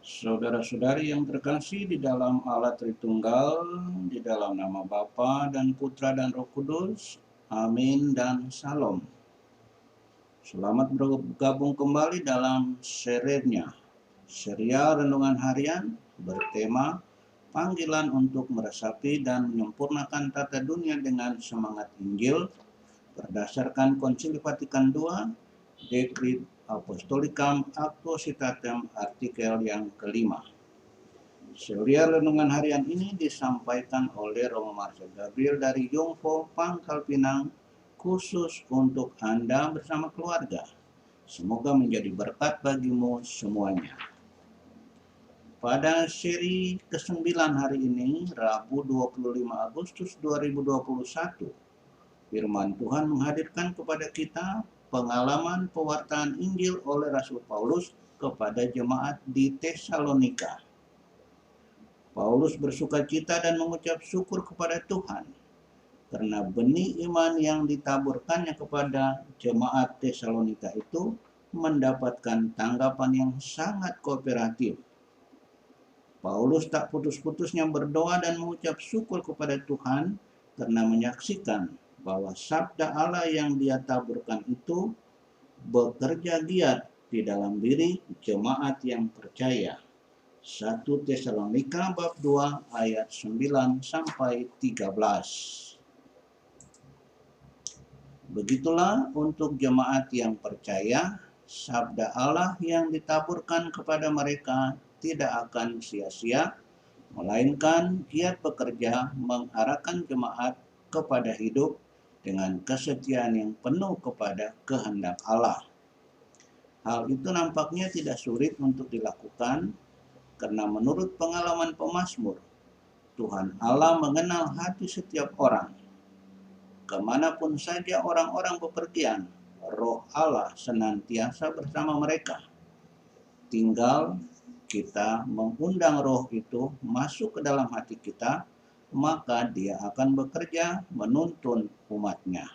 Saudara-saudari yang terkasih di dalam Allah Tritunggal, di dalam nama Bapa dan Putra dan Roh Kudus, amin dan salam. Selamat bergabung kembali dalam serial Renungan Harian bertema panggilan untuk meresapi dan menyempurnakan tata dunia dengan semangat Injil berdasarkan Konsili Vatikan II, Decret Apostolicam Actuositatem artikel yang kelima. Serial Renungan Harian ini disampaikan oleh Romo Marcel Gabriel dari Yongpo, Pangkal Pinang, khusus untuk Anda bersama keluarga. Semoga menjadi berkat bagimu semuanya. Pada seri ke-9 hari ini, Rabu 25 Agustus 2021, firman Tuhan menghadirkan kepada kita pengalaman pewartaan Injil oleh Rasul Paulus kepada jemaat di Tesalonika. Paulus bersukacita dan mengucap syukur kepada Tuhan karena benih iman yang ditaburkannya kepada jemaat Tesalonika itu mendapatkan tanggapan yang sangat kooperatif. Paulus tak putus-putusnya berdoa dan mengucap syukur kepada Tuhan karena menyaksikan bahwa sabda Allah yang dia taburkan itu bekerja giat di dalam diri jemaat yang percaya. 1 Tesalonika bab 2 ayat 9 sampai 13. Begitulah untuk jemaat yang percaya, sabda Allah yang ditaburkan kepada mereka tidak akan sia-sia, melainkan giat bekerja mengarahkan jemaat kepada hidup dengan kesetiaan yang penuh kepada kehendak Allah. Hal itu nampaknya tidak sulit untuk dilakukan, karena menurut pengalaman pemazmur, Tuhan Allah mengenal hati setiap orang. Kemanapun saja orang-orang bepergian, Roh Allah senantiasa bersama mereka. Tinggal kita mengundang roh itu masuk ke dalam hati kita, maka dia akan bekerja menuntun umatnya.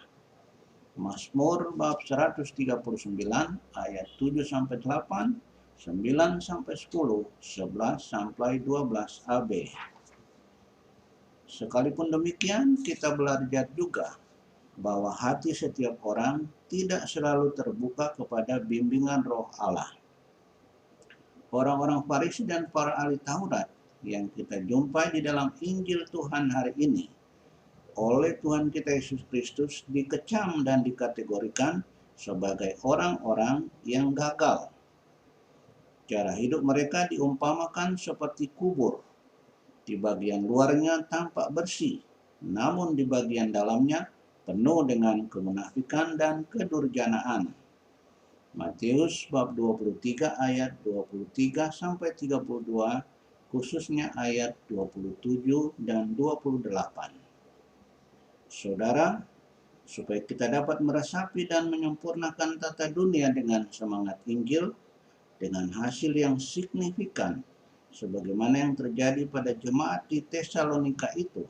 Mazmur bab 139 ayat 7-8, 9-10, 11-12ab. Sekalipun demikian, kita belajar juga bahwa hati setiap orang tidak selalu terbuka kepada bimbingan Roh Allah. Orang-orang Farisi dan para ahli Taurat yang kita jumpai di dalam Injil Tuhan hari ini oleh Tuhan kita Yesus Kristus dikecam dan dikategorikan sebagai orang-orang yang gagal. Cara hidup mereka diumpamakan seperti kubur. Di bagian luarnya tampak bersih, namun di bagian dalamnya penuh dengan kemunafikan dan kedurjanaan. Matius bab 23 ayat 23-32, khususnya ayat 27 dan 28. Saudara, supaya kita dapat meresapi dan menyempurnakan tata dunia dengan semangat Injil, dengan hasil yang signifikan, sebagaimana yang terjadi pada jemaat di Tesalonika itu,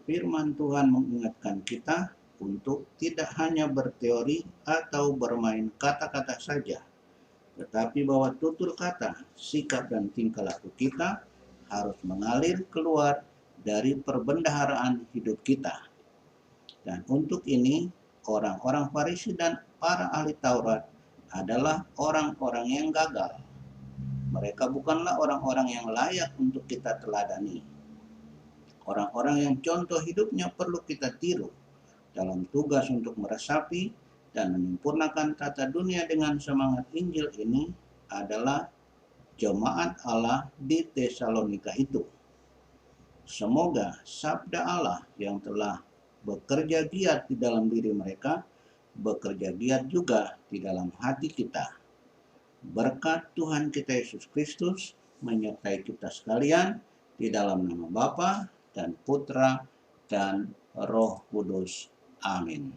firman Tuhan mengingatkan kita untuk tidak hanya berteori atau bermain kata-kata saja, tetapi bahwa tutur kata, sikap dan tingkah laku kita harus mengalir keluar dari perbendaharaan hidup kita. Dan untuk ini, orang-orang Farisi dan para ahli Taurat adalah orang-orang yang gagal. Mereka bukanlah orang-orang yang layak untuk kita teladani. Orang-orang yang contoh hidupnya perlu kita tiru dalam tugas untuk meresapi dan menyempurnakan tata dunia dengan semangat Injil ini adalah jemaat Allah di Tesalonika itu. Semoga sabda Allah yang telah bekerja giat di dalam diri mereka bekerja giat juga di dalam hati kita. Berkat Tuhan kita Yesus Kristus menyertai kita sekalian di dalam nama Bapa dan Putra dan Roh Kudus. Amin.